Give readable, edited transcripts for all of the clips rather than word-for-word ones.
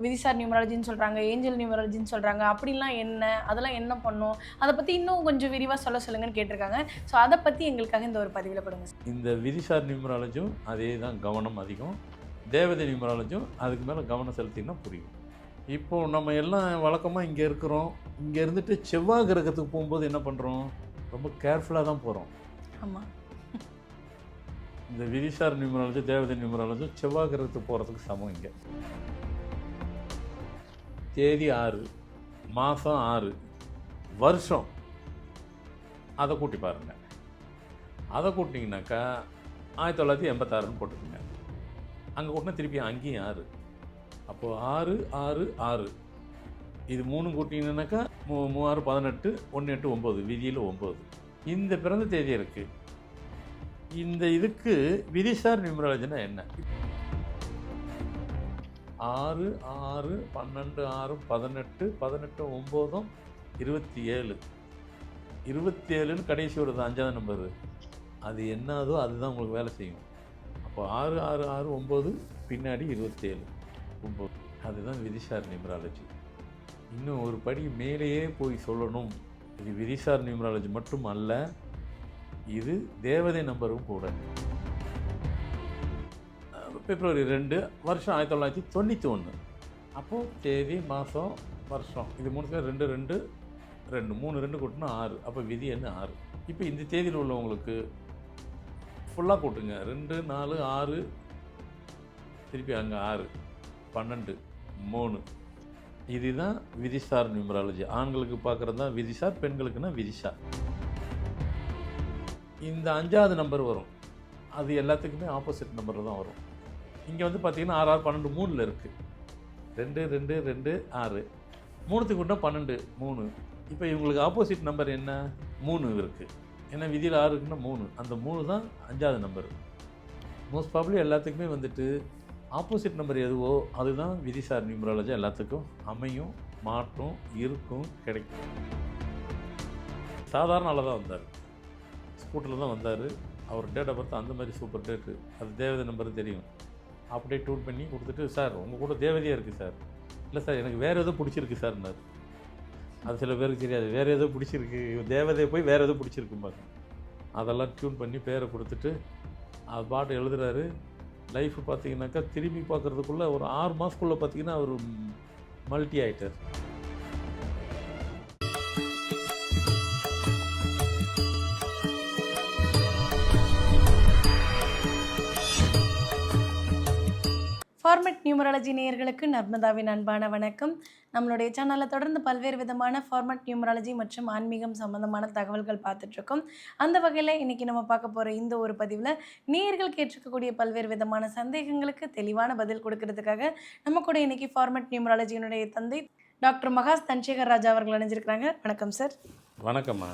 விதிசார் நியூமராலஜின்னு சொல்கிறாங்க, ஏஞ்சல் நியூமராலஜின்னு சொல்கிறாங்க. அப்படிலாம் என்ன, அதெல்லாம் என்ன பண்ணும், அதை பற்றி இன்னும் கொஞ்சம் விரிவாக சொல்லுங்கன்னு கேட்டிருக்காங்க. ஸோ அதை பற்றி எங்களுக்காக இந்த ஒரு பதிவில் கொடுங்க சார். இந்த விதிசார் நியூமராலஜியும் அதே தான் கவனம் அதிகம். தேவதை நியூமராலஜியும் அதுக்கு மேலே கவனம் செலுத்தினா புரியும். இப்போது நம்ம எல்லாம் வழக்கமாக இங்கே இருக்கிறோம். இங்கே இருந்துட்டு செவ்வாய் கிரகத்துக்கு போகும்போது என்ன பண்ணுறோம்? ரொம்ப கேர்ஃபுல்லாக தான் போகிறோம். ஆமாம். இந்த விதிசார் நியூமராலஜி தேவதை நியூமராலஜி செவ்வாய் கிரகத்துக்கு போகிறதுக்கு சமம். இங்கே தேதி 6, மாதம் 6, வருஷம் அதை கூட்டி பாருங்கள். அதை கூட்டிங்கனாக்கா 1986ன்னு போட்டுக்கோங்க. அங்கே கூட்டினா திருப்பி அங்கேயும் 6. அப்போது 6, 6, 6 இது 3 கூட்டிங்கன்னாக்கா 3, 6, 18, 1, 8, 9 விதியில் 9. இந்த பிறந்த தேதி இருக்குது. இந்த இதுக்கு விதிசார் நியூமராலஜினா என்ன? 6, 6, 12, 6, 18, 18, 9, 27. 27ன்னு கடைசி வருது 5ஆவது நம்பரு. அது என்னதோ அதுதான் உங்களுக்கு வேலை செய்யும். அப்போ 6, 6, 6, 9 பின்னாடி 27, 9. அதுதான் விதிசார் நியூமராலஜி. இன்னும் ஒரு படி மேலேயே போய் சொல்லணும், இது விதிசார் நியூமராலஜி மட்டும் அல்ல, இது தேவதை நம்பரும் கூட. பிப்ரவரி 2, வருஷம் 1991. அப்போது தேதி, மாதம், வருஷம் இது 3 2, 2, 2 3 2 கூட்டினா 6. அப்போ விதி என்ன 6. இப்போ இந்த தேதியில் உள்ளவங்களுக்கு ஃபுல்லாக கூட்டுங்க. 2, 4, 6 திருப்பி அங்கே 6, 12, 3. இதுதான் விதிசார் நியூமராலஜி. ஆண்களுக்கு பார்க்குறது தான் விதிசார், பெண்களுக்குன்னா விதிசார். இந்த 5ஆவது நம்பர் வரும், அது எல்லாத்துக்குமே ஆப்போசிட் நம்பரில் தான் வரும். இங்கே வந்து பார்த்தீங்கன்னா 6, 6, 12, 3ல் இருக்குது. 2, 2, 2, 6 3த்துக்கு கூட்டினா 12, 3. இப்போ இவங்களுக்கு ஆப்போசிட் நம்பர் என்ன? 3 இருக்குது. ஏன்னா விதியில் 6 இருக்குன்னா 3. அந்த 3 தான் 5ஆவது நம்பர். மோஸ்ட் ப்ராபப்ளி எல்லாத்துக்குமே வந்துட்டு ஆப்போசிட் நம்பர் எதுவோ அதுதான் விதிசார் நியூமராலஜி எல்லாத்துக்கும் அமையும், மாற்றும், இருக்கும், கிடைக்கும். சாதாரண ஆளாக தான் வந்தார், ஸ்கூட்டரில் தான் வந்தார். அவர் டேட் ஆஃப் பர்த் அந்த மாதிரி சூப்பர் டேட்டு, அது தேவதை நம்பர் தெரியும். அப்படியே டூன் பண்ணி கொடுத்துட்டு, சார் உங்கள் கூட தேவதையாக இருக்குது சார். இல்லை சார் எனக்கு வேறு எதோ பிடிச்சிருக்கு சார்னார். அது சில பேருக்கு தெரியாது, வேறு ஏதோ பிடிச்சிருக்கு, தேவதையை போய் வேறு ஏதோ பிடிச்சிருக்கும்பாங்க. அதெல்லாம் டியூன் பண்ணி பேரை கொடுத்துட்டு அது பாட்டு எழுதுறாரு. லைஃப் பார்த்தீங்கன்னாக்கா திரும்பி பார்க்குறதுக்குள்ளே ஒரு 6 மாதத்துக்குள்ளே பார்த்தீங்கன்னா அவர் மல்டி ஆகிட்டார். ஃபார்மட் நியூமராலஜி நேயர்களுக்கு நர்மதாவின் அன்பான வணக்கம். நம்மளுடைய சேனலில் தொடர்ந்து பல்வேறு விதமான ஃபார்மட் நியூமராலஜி மற்றும் ஆன்மீகம் சம்பந்தமான தகவல்கள் பார்த்துட்ருக்கோம். அந்த வகையில் இன்றைக்கி நம்ம பார்க்க போகிற இந்த ஒரு பதிவில் நேயர்கள் கேட்டிருக்கக்கூடிய பல்வேறு விதமான சந்தேகங்களுக்கு தெளிவான பதில் கொடுக்கறதுக்காக நம்ம கூட இன்றைக்கி ஃபார்மட் நியூமராலஜியினுடைய தந்தை டாக்டர் மகாஸ் தன்சேகர் ராஜா அவர்கள் இணைஞ்சிருக்கிறாங்க. வணக்கம் சார். வணக்கம்மா.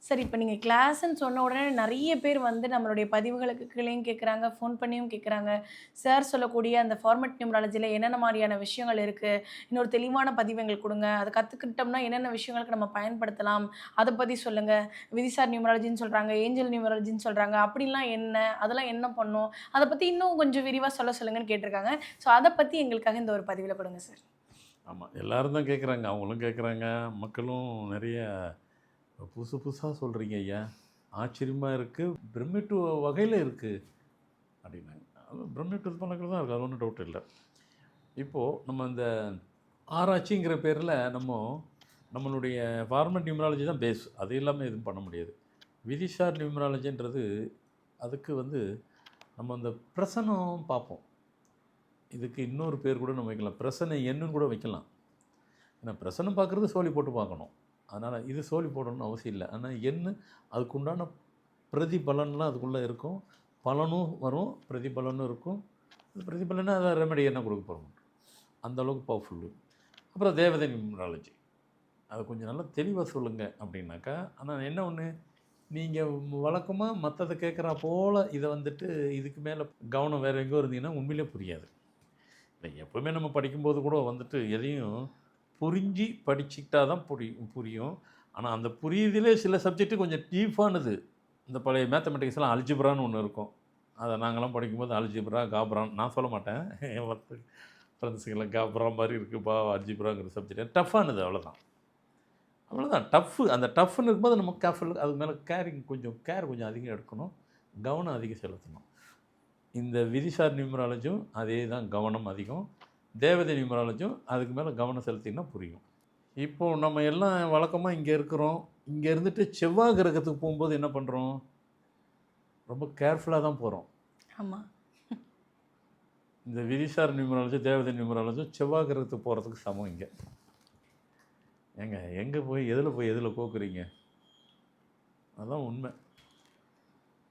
சார், இப்போ நீங்கள் கிளாஸ்ன்னு சொன்ன உடனே நிறைய பேர் வந்து நம்மளுடைய பதிவுகளுக்கு கீழேயும் கேட்குறாங்க, ஃபோன் பண்ணியும் கேட்குறாங்க. சார் சொல்லக்கூடிய அந்த ஃபார்மட் நியூமராலஜியில் என்னென்ன மாதிரியான விஷயங்கள் இருக்குது, இன்னொரு தெளிவான பதிவு எங்களுக்கு கொடுங்க, அதை கற்றுக்கிட்டோம்னா என்னென்ன விஷயங்களுக்கு நம்ம பயன்படுத்தலாம், அதை பற்றி சொல்லுங்கள். விதிசார் நியூமராலஜின்னு சொல்கிறாங்க, ஏஞ்சல் நியூமராலஜின்னு சொல்கிறாங்க, அப்படிலாம் என்ன, அதெல்லாம் என்ன பண்ணும், அதை பற்றி இன்னும் கொஞ்சம் விரிவாக சொல்லுங்கன்னு கேட்டிருக்காங்க. ஸோ அதை பற்றி எங்களுக்காக இந்த ஒரு பதிவில் கொடுங்க சார். ஆமாம், எல்லோரும் தான் கேட்குறாங்க, அவங்களும் கேட்குறாங்க, மக்களும் நிறைய புதுசாக சொல்கிறீங்க ஐயா, ஆச்சரியமாக இருக்குது, பிரமிட்டு வகையில் இருக்குது அப்படின்னாங்க. அது பிரமிட்டு பண்ணக்கிறது தான் இருக்குது, அது ஒன்றும் டவுட் இல்லை. இப்போது நம்ம இந்த ஆராய்ச்சிங்கிற பேரில் நம்மளுடைய ஃபார்மட் நியூமராலஜி தான் பேஸ், அது இல்லாமல் எதுவும் பண்ண முடியாது. விதிசார் நியூமராலஜின்றது அதுக்கு வந்து நம்ம அந்த பிரசனம் பார்ப்போம். இதுக்கு இன்னொரு பேர் கூட நம்ம வைக்கலாம், பிரசனை எண்ணுன்னு கூட வைக்கலாம். ஏன்னா பிரசனம் பார்க்குறது சோழி போட்டு பார்க்கணும், அதனால் இது சோழி போடணும்னு அவசியம் இல்லை. ஆனால் என்ன அதுக்குண்டான பிரதிபலன்லாம் அதுக்குள்ளே இருக்கும், பலனும் வரும், பிரதிபலனும் இருக்கும். அது பிரதிபலனை அதை ரெமெடி என்ன கொடுக்க போகிறோம், அந்தளவுக்கு பவர்ஃபுல்லு. அப்புறம் தேவதை நியூமராலஜி, அதை கொஞ்சம் நல்லா தெளிவாக சொல்லுங்கள் அப்படின்னாக்கா. ஆனால் என்ன ஒன்று, நீங்கள் வழக்கமாக மற்றதை கேட்குறா போல் இதை வந்துட்டு இதுக்கு மேலே கவனம் வேறு எங்கேயோ இருந்தீங்கன்னா உண்மையிலே புரியாது. இல்லை, எப்போவுமே நம்ம படிக்கும்போது கூட வந்துட்டு எதையும் புரிஞ்சு படிச்சுக்கிட்டா தான் புரியும். ஆனால் அந்த புரியுதிலே சில சப்ஜெக்ட்டு கொஞ்சம் டீப்பானது. இந்த பழைய மேத்தமெட்டிக்ஸ்லாம் அல்ஜிப்ரான்னு ஒன்று இருக்கும், அதை நாங்களாம் படிக்கும்போது அல்ஜிப்ரா, காப்ரான் நான் சொல்ல மாட்டேன், ஃப்ரெண்ட்ஸுங்கெல்லாம் காப்புறா மாதிரி இருக்குப்பா அல்ஜிப்ராங்கிற சப்ஜெக்ட் டஃப்பானது அவ்வளோதான் டஃப்பு. அந்த டஃப்னு இருக்கும்போது நம்ம கேர்ஃபுல், அதுக்கு மேலே கொஞ்சம் அதிகம் எடுக்கணும், கவனம் அதிகம் செலுத்தணும். இந்த விதிசார் நியூமராலஜியும் அதே தான், கவனம் அதிகம். தேவதை நியூமராலஜியும் அதுக்கு மேலே கவனம் செலுத்தினா புரியும். இப்போது நம்ம எல்லாம் வழக்கமாக இங்கே இருக்கிறோம். இங்கே இருந்துட்டு செவ்வாய் கிரகத்துக்கு போகும்போது என்ன பண்ணுறோம்? ரொம்ப கேர்ஃபுல்லாக தான் போகிறோம். ஆமாம். இந்த விதிசார் நியூமராலஜி, தேவதை நியூமராலஜியும் செவ்வாய் கிரகத்துக்கு போகிறதுக்கு சமம் இங்கே. ஏங்க எங்கே போய் எதில் கோக்குறீங்க? அதுதான் உண்மை.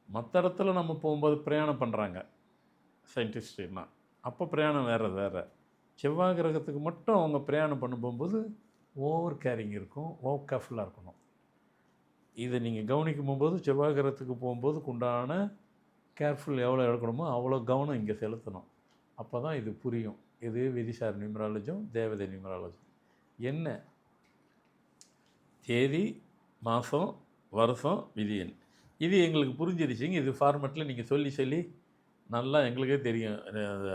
மற்ற இடத்துல நம்ம போகும்போது பிரயாணம் பண்ணுறாங்க சயின்டிஸ்ட்னா, அப்போ பிரயாணம் வேறு. செவ்வாய் கிரகத்துக்கு மட்டும் அவங்க பிரயாணம் பண்ண போகும்போது ஓவர் கேரிங் இருக்கும், ஓவர் கேர்ஃபுல்லாக இருக்கணும். இதை நீங்கள் கவனிக்கும் போகும்போது செவ்வாய் கிரகத்துக்கு போகும்போதுக்கு உண்டான கேர்ஃபுல் எவ்வளோ எடுக்கணுமோ அவ்வளோ கவனம் இங்கே செலுத்தணும். அப்போ தான் இது புரியும். இது விதிசார் நியூமராலஜியும் தேவதை நியூமராலஜியும் என்ன, தேதி, மாதம், வருஷம், விதி எண். இது எங்களுக்கு புரிஞ்சிருச்சிங்க. இது ஃபார்மெட்டில் நீங்கள் சொல்லி நல்லா எங்களுக்கே தெரியும்.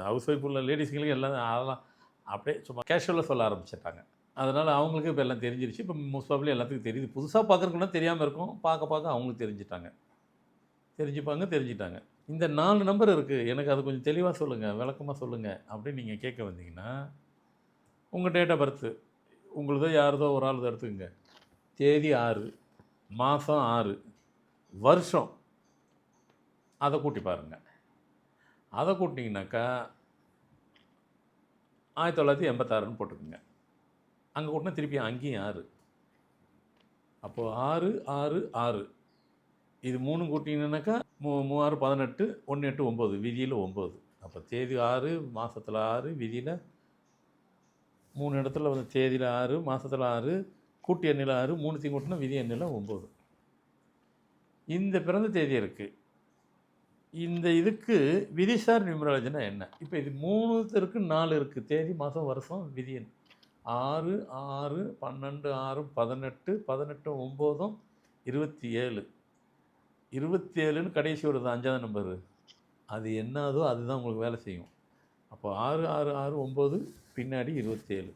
ஹவுஸ் ஒய்ஃப் உள்ள லேடிஸுங்களுக்கு எல்லாம் அதெல்லாம் அப்படியே சும்மா கேஷுவலாக சொல்ல ஆரம்பிச்சிட்டாங்க. அதனால் அவங்களுக்கு இப்போ எல்லாம் தெரிஞ்சிருச்சு. இப்போ மோஸ்ட் ப்ராபப்லி எல்லாத்துக்கும் தெரியுது. புதுசாக பார்க்குறதுக்குன்னா தெரியாமல் இருக்கும், பார்க்க அவங்களுக்கு தெரிஞ்சுட்டாங்க. இந்த 4 நம்பர் இருக்குது, எனக்கு அது கொஞ்சம் தெளிவாக சொல்லுங்கள், விளக்கமாக சொல்லுங்கள் அப்படின்னு நீங்கள் கேட்க வந்தீங்கன்னா, உங்கள் டேட் ஆஃப் பர்த்து உங்களுதோ யாருதோ ஒரு ஆள் எடுத்துக்கங்க. தேதி 6, மாதம் 6, வருஷம் அதை கூட்டி பாருங்கள். அதை கூட்டினீங்கனாக்கா 1986ன்னு போட்டுக்குங்க. அங்கே கூட்டினா திருப்பி அங்கேயும் 6. அப்போது 6, 6, 6 இது 3 கூட்டிங்கன்னாக்கா 3, 6, 18, 1, 8, 9, விதியில் 9. அப்போ தேதி 6, மாதத்தில் 6, விதியில் 3 இடத்துல வந்து தேதியில் 6, மாதத்தில் 6, கூட்டி எண்ணில் 6, 3 கூட்டினா விதி எண்ணில் 9. இந்த பிறந்த தேதி இருக்குது. இந்த இதுக்கு விதிசார் நியூமராலஜினா என்ன? இப்போ இது 3 இருக்குது, 4 இருக்குது, தேதி, மாதம், வருஷம், விதி எண். 6, 6, 12, 6, 18, 18, 9, 27. 27ன்னு கடைசி வருது 5ஆவது நம்பரு. அது என்னதோ அதுதான் உங்களுக்கு வேலை செய்யும். அப்போ 6, 6, 6, 9, பின்னாடி 27,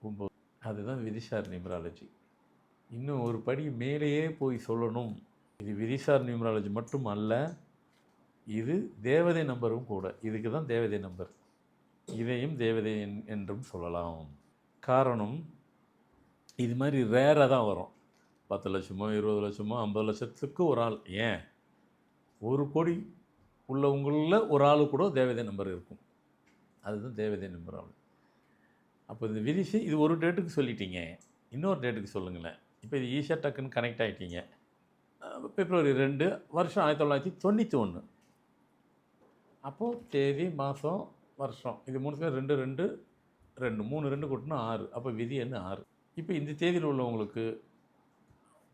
9. அதுதான் விதிசார் நியூமராலஜி. இன்னும் ஒரு படி மேலேயே போய் சொல்லணும், இது விதிசார் நியூமராலஜி மட்டும் அல்ல, இது தேவதை நம்பரும் கூட. இதுக்கு தான் தேவதை நம்பர். இதையும் தேவதை என்றும் சொல்லலாம். காரணம், இது மாதிரி ரேராக தான் வரும். 10 லட்சமோ 20 லட்சமோ 50 லட்சத்துக்கு ஒரு ஆள், ஏன் 1 கோடி உள்ளவங்களில் ஒரு ஆள் கூட தேவதை நம்பர் இருக்கும். அதுதான் தேவதை நம்பர் ஆள். அப்போ இந்த விதிச்சு இது ஒரு டேட்டுக்கு சொல்லிட்டீங்க, இன்னொரு டேட்டுக்கு சொல்லுங்களேன். இப்போ இது ஈஸியாக டக்குன்னு கனெக்ட் ஆகிட்டீங்க. பிப்ரவரி 2, வருஷம் 1991. அப்போது தேதி, மாதம், வருஷம் இது 3 2 2 2 3 2 கூட்டினா 6. அப்போ விதி என்ன 6. இப்போ இந்த தேதியில் உள்ளவங்களுக்கு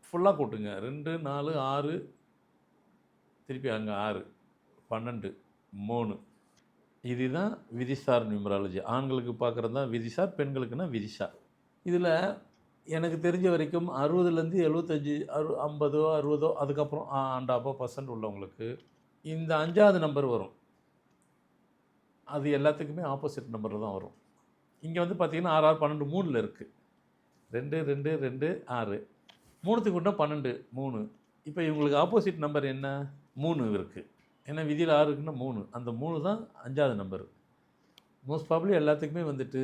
ஃபுல்லாக கூட்டுங்க. 2, 4, 6, திருப்பி அங்கே 6, 12, 3. இதுதான் விதிசார் நியூமராலஜி. ஆண்களுக்கு பார்க்குறது தான் விதிசார், பெண்களுக்குன்னா விதிசார். இதில் எனக்கு தெரிஞ்ச வரைக்கும் 60லேருந்து 75, 50, 60 அதுக்கப்புறம் அண்ட் % உள்ளவங்களுக்கு இந்த 5ஆவது நம்பர் வரும். அது எல்லாத்துக்குமே ஆப்போசிட் நம்பரில் தான் வரும். இங்கே வந்து பார்த்திங்கன்னா 6, 6, 12, 3ல் இருக்குது. 2, 2, 2, 6, 3க்கு கூட்டினா 12, 3. இப்போ இவங்களுக்கு ஆப்போசிட் நம்பர் என்ன? 3 இருக்குது. ஏன்னா விதியில் 6 இருக்குன்னா 3. அந்த 3 தான் 5ஆவது நம்பர். மோஸ்ட் ப்ராபப்லி எல்லாத்துக்குமே வந்துட்டு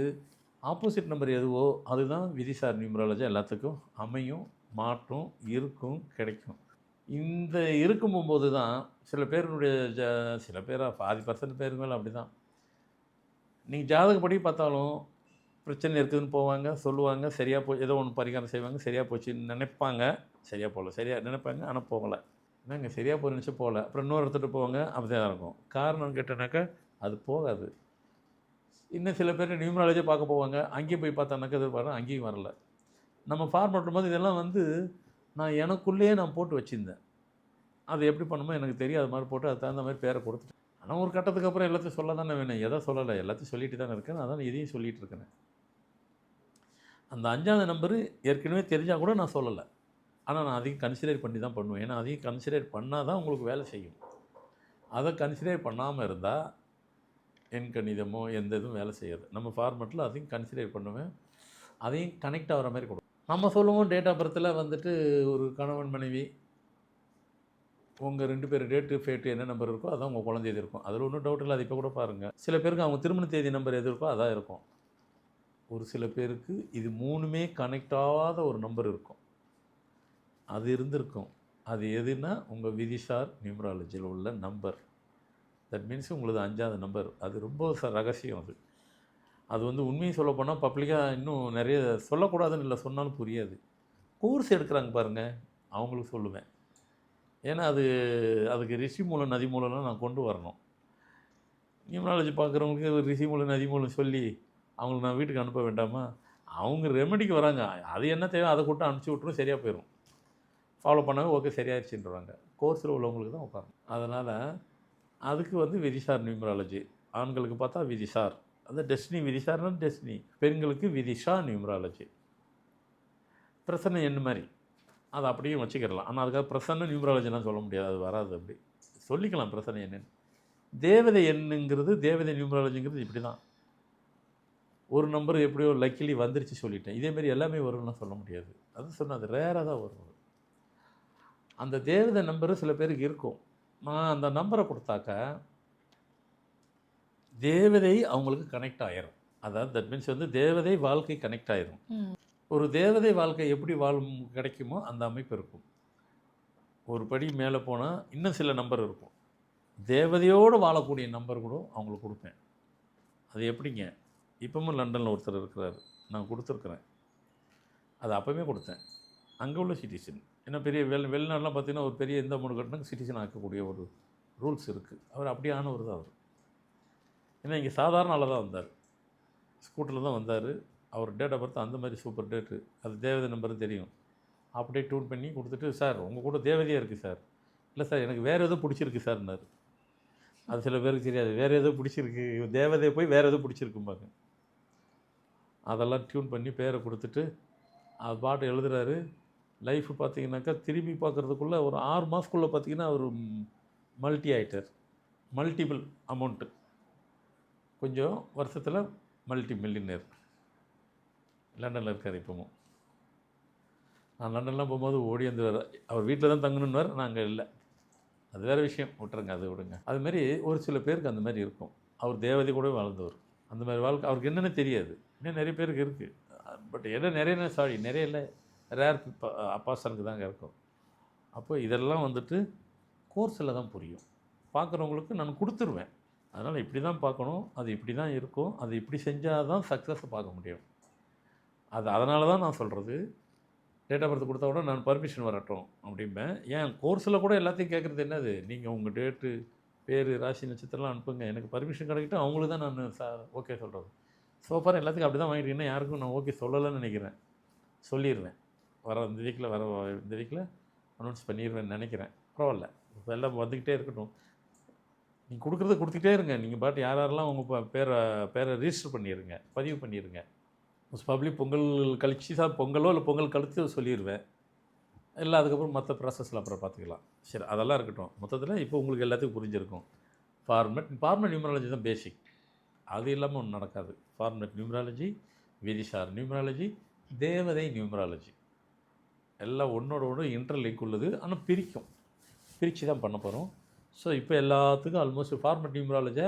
ஆப்போசிட் நம்பர் எதுவோ அதுதான் விதிசார் நியூமராலஜி எல்லாத்துக்கும் அமையும், மாற்றும், இருக்கும், கிடைக்கும். இந்த இருக்கும் போகும்போது தான் சில பேருடைய சில பேராக 40% பேருக்கு மேலே அப்படி தான். நீங்கள் ஜாதகப்படி பார்த்தாலும் பிரச்சனை இருக்குதுன்னு போவாங்க, சொல்லுவாங்க, சரியாக போய் ஏதோ ஒன்று பரிகாரம் செய்வாங்க, சரியாக போச்சுன்னு நினைப்பாங்க, சரியாக போகல, சரியாக நினைப்பாங்க, ஆனால் போகலை. என்னங்க சரியாக போய் நினச்சி போகல, அப்புறம் இன்னொரு இடத்துட்டு போவாங்க, அப்படி தான் இருக்கும். காரணம் கேட்டோன்னாக்கா அது போகாது. இன்னும் சில பேர் நியூமராலஜியை பார்க்க போவாங்க, அங்கேயும் போய் பார்த்தானாக்கா இது வர அங்கேயும் வரல. நம்ம ஃபார்ம் பண்ணும்போது இதெல்லாம் வந்து நான் எனக்குள்ளேயே நான் போட்டு வச்சுருந்தேன். அது எப்படி பண்ணுமோ எனக்கு தெரியும், அது மாதிரி போட்டு அது தகுந்த மாதிரி பேரை கொடுத்துட்டேன். ஆனால் ஒரு கட்டத்துக்கு அப்புறம் எல்லாத்தையும் சொல்ல தானே வேணும். எதை சொல்லலை, எல்லாத்தையும் சொல்லிட்டு தானே இருக்கேன். அதான் இதையும் சொல்லிகிட்டு இருக்கிறேன். அந்த 5ஆவது நம்பரு ஏற்கனவே தெரிஞ்சால் கூட நான் சொல்லலை. ஆனால் நான் அதையும் கன்சிடர் பண்ணி தான் பண்ணுவேன். ஏன்னா அதையும் கன்சிடர் பண்ணால் தான் உங்களுக்கு வேலை செய்யும். அதை கன்சிடர் பண்ணாமல் இருந்தால் எண் கணிதமோ எந்த இதுவும் வேலை செய்யாது. நம்ம ஃபார்மெட்டில் அதையும் கன்சிடர் பண்ணுவேன். அதையும் கனெக்ட் ஆகிற மாதிரி கொடுக்கும். நம்ம சொல்லுவோம் டேட் ஆஃப் பர்த்தில் வந்துட்டு ஒரு கணவன் மனைவி உங்கள் 2 பேர் டேட்டு ஃபேட்டு என்ன நம்பர் இருக்கோ அதான் உங்கள் குழந்தை எது இருக்கும். அதில் ஒன்றும் டவுட் இல்லை. அது இப்போ கூட பாருங்கள். சில பேருக்கு அவங்க திருமண தேதி நம்பர் எது இருக்கோ அதான் இருக்கும். ஒரு சில பேருக்கு இது 3மே கனெக்ட் ஆகாத ஒரு நம்பர் இருக்கும். அது இருந்திருக்கும். அது எதுனா உங்கள் விதிசார் நியூமராலஜியில் உள்ள நம்பர். தட் மீன்ஸ் உங்களுக்கு 5வது நம்பர். அது ரொம்ப ரகசியம். அது வந்து உண்மையை சொல்ல போனால் பப்ளிக்காக இன்னும் நிறைய சொல்லக்கூடாதுன்னு இல்லை, சொன்னாலும் புரியாது. கோர்ஸ் எடுக்கிறாங்க பாருங்கள், அவங்களுக்கு சொல்லுவேன். ஏன்னா அதுக்கு ரிஷி மூலம் நதி மூலம்லாம் நான் கொண்டு வரணும். நியூமராலஜி பார்க்குறவங்களுக்கு ரிஷி மூலம் நதி மூலம் சொல்லி அவங்களுக்கு நான் வீட்டுக்கு அனுப்ப வேண்டாமா? அவங்க ரெமெடிக்கு வராங்க. அது என்ன தேவை அதை கூட்டம் அனுப்பிச்சி விட்ரும், சரியாக போயிடும். ஃபாலோ பண்ணாங்க, ஓகே சரியாயிடுச்சுன்றாங்க. கோர்ஸில் உள்ளவங்களுக்கு தான் உட்காரணும். அதனால் அதுக்கு வந்து விதிசார் நியூமராலஜி. ஆண்களுக்கு பார்த்தா விதிசார், அது டெஸ்டினி. விதிசார்னா டெஸ்டினி. பெண்களுக்கு விதிஷா நியூமராலஜி. பிரசன்ன எண்ணு மாதிரி அதை அப்படியே வச்சுக்கிடலாம். ஆனால் அதுக்காக பிரசன்ன நியூமராலஜிலாம் சொல்ல முடியாது, அது வராது. அப்படி சொல்லிக்கலாம் பிரசன்ன எண்ணுன்னு. தேவதை எண்ணுங்கிறது, தேவதை நியூமராலஜிங்கிறது இப்படி தான். ஒரு நம்பர் எப்படியோ லக்கிலி வந்துருச்சு சொல்லிட்டேன். இதேமாரி எல்லாமே வரும்னா சொல்ல முடியாது. அது சொன்னால் அது ரேராக தான் வரும். அந்த தேவதை நம்பரு சில பேருக்கு இருக்கும். நான் அந்த நம்பரை கொடுத்தாக்கா தேவதை அவங்களுக்கு கனெக்ட் ஆயிரும். அதாவது தட் மீன்ஸ் வந்து தேவதை வாழ்க்கை கனெக்ட் ஆயிரும். ஒரு தேவதை வாழ்க்கை எப்படி கிடைக்குமோ அந்த அமைப்பு இருக்கும். ஒரு படி மேலே போனால் இன்னும் சில நம்பர் இருக்கும். தேவதையோடு வாழக்கூடிய நம்பர் கூட அவங்களுக்கு கொடுப்பேன். அது எப்படிங்க? இப்போவும் லண்டனில் ஒருத்தர் இருக்கிறார், நான் கொடுத்துருக்குறேன். அது அப்போவே கொடுத்தேன். அங்கே உள்ள சிட்டிசன். ஏன்னா பெரிய வெளிநாடுலாம் பார்த்தீங்கன்னா ஒரு பெரிய எந்த அமௌண்ட் கட்டினா சிட்டிசன் ஆக்கக்கூடிய ஒரு ரூல்ஸ் இருக்குது. அவர் அப்படியே ஆனவர் தான் அவர். ஏன்னா இங்கே சாதாரண ஆளாக தான் வந்தார், ஸ்கூட்டரில் தான் வந்தார். அவர் டேட் ஆஃப் பர்த் அந்த மாதிரி சூப்பர் டேட்டு, அது தேவதை நம்பரும் தெரியும். அப்படியே டியூன் பண்ணி கொடுத்துட்டு, சார் உங்கள் கூட தேவதையாக இருக்குது சார். இல்லை சார் எனக்கு வேறு எதுவும் பிடிச்சிருக்கு சார்னார். அது சில பேருக்கு தெரியாது. வேறு எதுவும் பிடிச்சிருக்கு, தேவதையை போய் வேறு எதுவும் பிடிச்சிருக்கும்பாங்க. அதெல்லாம் டியூன் பண்ணி பேரை கொடுத்துட்டு அது பாட்டு எழுதுறாரு. லைஃப் பார்த்தீங்கன்னாக்கா திரும்பி பார்க்குறதுக்குள்ளே ஒரு 6 மாதத்துக்குள்ளே பார்த்தீங்கன்னா அவர் மல்டி ஆகிட்டார். மல்டிபிள் அமௌண்ட்டு, கொஞ்சம் வருஷத்தில் மல்டி மில்லியனர். லண்டனில் இருக்கார் இப்போவும். நான் லண்டன்லாம் போகும்போது ஓடி வந்து அவர் வீட்டில் தான் தங்கணுன்னு நான் அங்கே இல்லை. அது வேறு விஷயம், விட்டுருங்க, அது விடுங்க. அதுமாரி ஒரு சில பேருக்கு அந்த மாதிரி இருக்கும். அவர் தேவதை கூட வாழ்ந்தவர். அந்த மாதிரி வாழ்க்கை அவருக்கு என்னென்னு தெரியாது. இன்னும் நிறைய பேருக்கு இருக்குது. பட் என்ன நிறைய இல்லை, ரேர் அப்பாசனுக்கு தாங்க இருக்கும். அப்போ இதெல்லாம் வந்துட்டு கோர்ஸில் தான் புரியும். பார்க்குறவங்களுக்கு நான் கொடுத்துருவேன். அதனால் இப்படி தான் பார்க்கணும், அது இப்படி தான் இருக்கும், அது இப்படி செஞ்சால் தான் சக்ஸஸை பார்க்க முடியும். அதனால தான் நான் சொல்கிறது, டேட் ஆஃப் பர்த் கொடுத்தா கூட நான் பர்மிஷன் வரட்டும் அப்படிம்பேன். ஏன் கோர்ஸில் கூட எல்லாத்தையும் கேட்குறது என்னது, நீங்கள் உங்கள் டேட்டு, பேர், ராசி, நட்சத்திரம்லாம் அனுப்புங்க, எனக்கு பர்மிஷன் கிடைக்கட்டும், அவங்களுக்கு தான் நான் ஓகே சொல்கிறது. சோஃபார் எல்லாத்துக்கும் அப்படி தான் வாங்கிட்டு, இன்னும் யாருக்கும் நான் ஓகே சொல்லலைன்னு நினைக்கிறேன். சொல்லிடுவேன், இந்த வீக்கில் அனௌன்ஸ் பண்ணிடுவேன்னு நினைக்கிறேன். பரவாயில்ல, இப்போ எல்லாம் வந்துக்கிட்டே இருக்கட்டும். நீங்கள் கொடுக்குறத கொடுத்துக்கிட்டே இருங்க. நீங்கள் பாட்டு யாரெல்லாம் உங்கள் பேரை ரிஜிஸ்டர் பண்ணிடுங்க, பதிவு பண்ணிடுங்க. மோஸ்ட் ப்ராபப்லி பொங்கல் கழிச்சு தான் பொங்கலோ இல்லை பொங்கல் கழித்து சொல்லிடுவேன். இல்லை அதுக்கப்புறம் மற்ற ப்ராசஸில் அப்புறம் பார்த்துக்கலாம். சரி, அதெல்லாம் இருக்கட்டும். மொத்தத்தில் இப்போ உங்களுக்கு எல்லாத்துக்கும் புரிஞ்சிருக்கும். ஃபார்மெட் நியூமராலஜி தான் பேசிக். அது இல்லாமல் ஒன்றும் நடக்காது. ஃபார்மெட் நியூமராலஜி, விதிசார் நியூமராலஜி, தேவதை நியூமராலஜி எல்லாம் ஒன்றோட ஒன்று இன்டர்லிங்க் உள்ளது. ஆனால் பிரித்து தான் பண்ண போகிறோம். ஸோ இப்போ எல்லாத்துக்கும் ஆல்மோஸ்ட் ஃபார்மெட் நியூமராலஜியை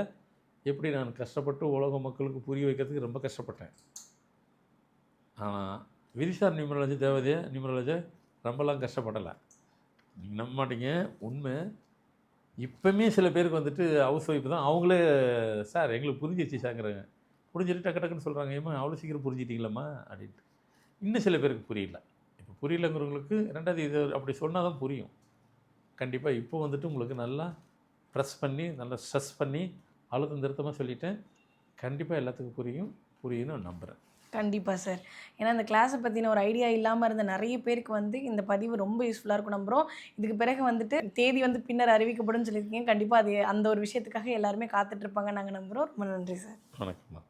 எப்படி நான் கஷ்டப்பட்டு உலக மக்களுக்கு புரிய வைக்கிறதுக்கு ரொம்ப கஷ்டப்பட்டேன். ஆனால் விதிசார் நியூமராலஜி, தேவதையை நியூமராலஜி ரொம்பலாம் கஷ்டப்படலை. நீங்கள் நம்ப மாட்டீங்க, உண்மை. இப்போமே சில பேருக்கு வந்துட்டு ஹவுஸ் ஒய்ஃப் தான், அவங்களே சார் எங்களுக்கு புரிஞ்சிருச்சு சாங்கிறாங்க. புரிஞ்சுட்டு டக்குன்னு சொல்கிறாங்க, ஏமா அவ்வளோ சீக்கிரம் புரிஞ்சிட்டிங்களம்மா அப்படின்ட்டு. இன்னும் சில பேருக்கு புரியல. இப்போ புரியலங்கிறவங்களுக்கு ரெண்டாவது இது அப்படி சொன்னால் தான் புரியும். கண்டிப்பாக இப்போ வந்துட்டு உங்களுக்கு நல்லா ப்ரெஸ் பண்ணி, நல்லா ஸ்ட்ரெஸ் பண்ணி அழுத்தம் திருத்தமாக சொல்லிட்டேன். கண்டிப்பாக எல்லாத்துக்கும் புரியும்னு நம்புகிறேன். கண்டிப்பாக சார். ஏன்னா இந்த கிளாஸை பற்றின ஒரு ஐடியா இல்லாமல் இருந்த நிறைய பேருக்கு வந்து இந்த பதிவு ரொம்ப யூஸ்ஃபுல்லாக இருக்கும் நம்புகிறோம். இதுக்கு பிறகு வந்துட்டு தேதி வந்து பின்னர் அறிவிக்கப்படும் சொல்லியிருக்கீங்க. கண்டிப்பாக அது அந்த ஒரு விஷயத்துக்காக எல்லாருமே காத்துட்ருப்பாங்க நாங்கள் நம்புகிறோம். ரொம்ப நன்றி சார். வணக்கம்மா.